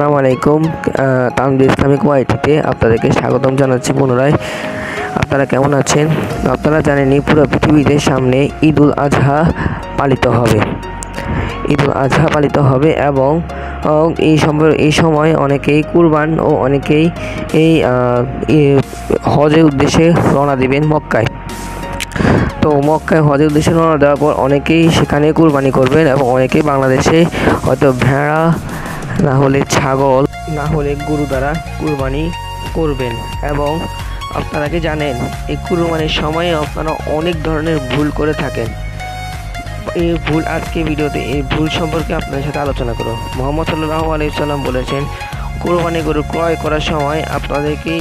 আসসালামু আলাইকুম। তানভীর ইসলামিক ওয়াইটিতে আপনাদেরকে স্বাগতম জানাচ্ছি পুনরায়। আপনারা কেমন আছেন? আপনারা জানেনই পুরো পৃথিবীতে সামনে ঈদুল আজহা পালিত হবে এবং এই সময় অনেকেই কুরবান ও অনেকেই হজের উদ্দেশ্যে রওনা দিবেন মক্কায়। তো মক্কায় হজের উদ্দেশ্যে রওনা দেওয়ার পর অনেকেই সেখানে কুরবানি করবেন এবং অনেকেই বাংলাদেশে হয়তো ভেড়া না হলে ছাগল না হলে গরু দ্বারা কুরবানি করবেন। এবং আপনারা কি জানেন, এই কুরবানির সময়ে আপনারা অনেক ধরনের ভুল করে থাকেন। এই ভুল আজকে ভিডিওতে এই ভুল সম্পর্কে আপনাদের সাথে আলোচনা করব। মুহাম্মদ সাল্লাল্লাহু আলাইহি সাল্লাম বলেছেন, কোরবানি গরু ক্রয় করার সময় আপনাদেরকে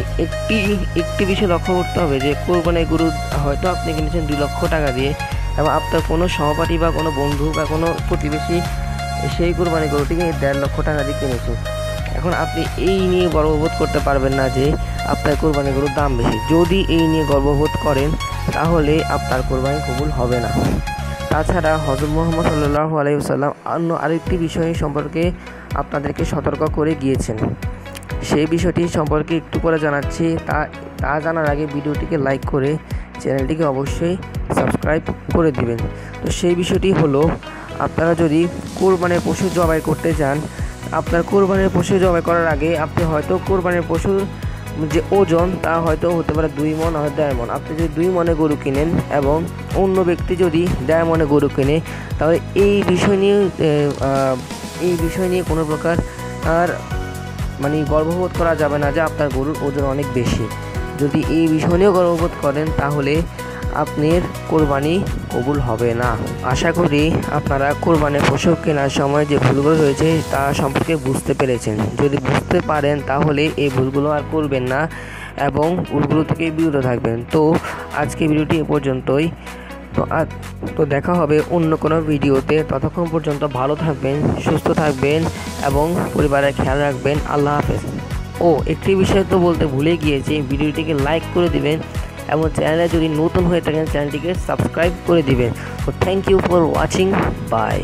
একটি বিষয় লক্ষ্য করতে হবে যে কোরবানি গরু হয়তো আপনি কিনেছেন 2 লক্ষ টাকা দিয়ে এবং আপনার কোনো সহপাঠী বা কোনো বন্ধু বা কোনো প্রতিবেশী সেই কোরবানি গরুটিকে 1.5 লক্ষ টাকা দিয়ে কিনেছে। এখন আপনি এই নিয়ে গর্ববোধ করতে পারবেন না যে আপনার কোরবানি গরুর দাম বেশি। যদি এই নিয়ে গর্ববোধ করেন তাহলে আপনার কোরবানি কবুল হবে না। তাছাড়া হযরত মুহাম্মদ সাল্লাল্লাহু আলাইহি ওয়াসাল্লাম অন্য আরেকটি বিষয় সম্পর্কে আপনাদেরকে সতর্ক করে গিয়েছেন। সেই বিষয়টি সম্পর্কে একটু করে জানাচ্ছি। তা জানার আগে ভিডিওটিকে লাইক করে চ্যানেলটিকে অবশ্যই সাবস্ক্রাইব করে দিবেন। তো সেই বিষয়টি হলো, আপনারা যদি কোরবানির পশু জবাই করতে চান, আপনার কোরবানির পশু জবাই করার আগে আপনি হয়তো কোরবানির পশুর যে ওজন তা হয়তো হতে পারে 2 মণ হয় 1.5 মণ। আপনি যদি 2 মণে গরু কিনেন এবং অন্য ব্যক্তি যদি 1.5 মণে গরু কিনে, তাহলে এই বিষয় নিয়ে কোনো প্রকার গর্ববোধ করা যাবে না যে আপনার গরুর ওজন অনেক বেশি। যদি এই বিষয় নিয়েও গর্ববোধ করেন তাহলে আপনার কোরবানি কবুল হবে না। আশা করি আপনারা কোরবানির পশু কেনার সময় যে ভুলগুলো রয়েছে তা সম্পর্কে বুঝতে পেরেছেন। যদি বুঝতে পারেন তাহলে এই ভুলগুলো আর করবেন না এবং ভুলগুলো থেকে বিরত থাকবেন। তো আজকে ভিডিওটি এ পর্যন্তই। তো দেখা হবে অন্য কোনো ভিডিওতে। ততক্ষণ পর্যন্ত ভালো থাকবেন, সুস্থ থাকবেন এবং পরিবারের খেয়াল রাখবেন। আল্লাহ হাফেজ। একটি বিষয় তো বলতে ভুলে গিয়েছি, ভিডিওটিকে লাইক করে দিবেন এবং চ্যানেলে যদি নতুন হয়ে থাকেন চ্যানেলটিকে সাবস্ক্রাইব করে দিবেন। তো thank you for watching. By.